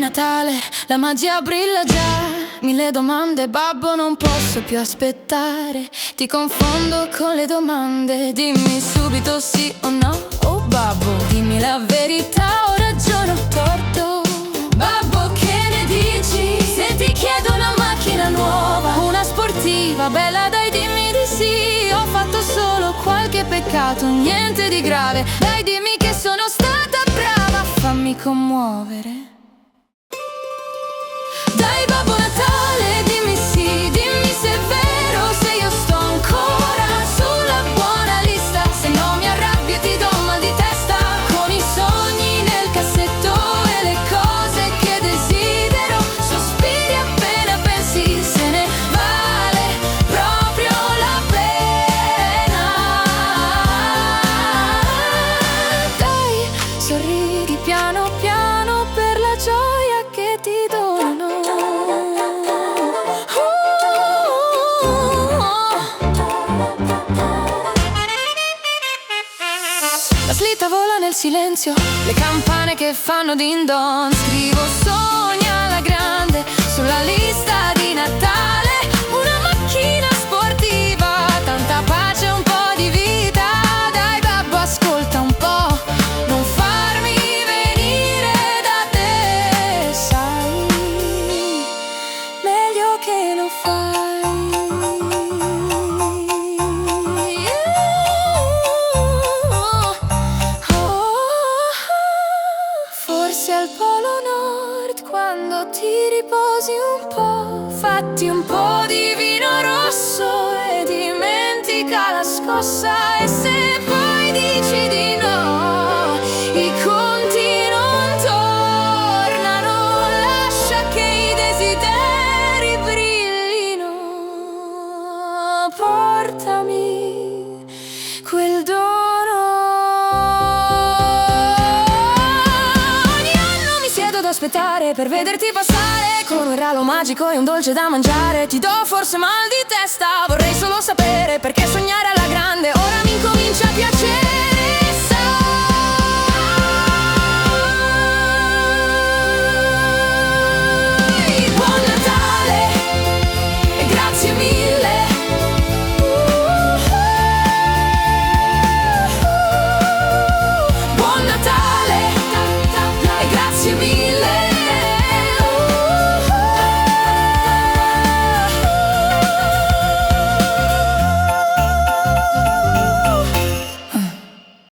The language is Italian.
Natale, la magia brilla già. Mille domande, babbo, non posso più aspettare. Ti confondo con le domande, dimmi subito sì o no. Oh babbo, dimmi la verità, ho ragione o torto. Babbo, che ne dici? Se ti chiedo una macchina nuova, una sportiva, bella, dai dimmi di sì. Ho fatto solo qualche peccato, niente di grave. Dai dimmi che sono stata brava, fammi commuovere. Dai Babbo Natale, dimmi sì, dimmi se è vero, se io sto ancora sulla buona lista. Se no mi arrabbio e ti do un mal di testa, con i sogni nel cassetto e le cose che desidero. Sospiri appena pensi, se ne vale proprio la pena. Dai, sorridi piano piano per la gioia che ti dono. La slitta vola nel silenzio, le campane che fanno din don. Scrivo sogni alla grande sulla lista di Natale. Una macchina sportiva, tanta pace e un po' di vita. Dai babbo, ascolta un po', non farmi venire da te. Sai, meglio che lo fai. Forse al Polo Nord, quando ti riposi un po', fatti un po' di vino rosso e dimentica la scossa. E se poi dici di no, i conti non tornano. Lascia che i desideri brillino. Portami quel dono. Ad aspettare per vederti passare con un regalo magico e un dolce da mangiare. Ti do forse mal di testa, vorrei solo sapere perché sognare alla grande ora mi incomincia a piacere.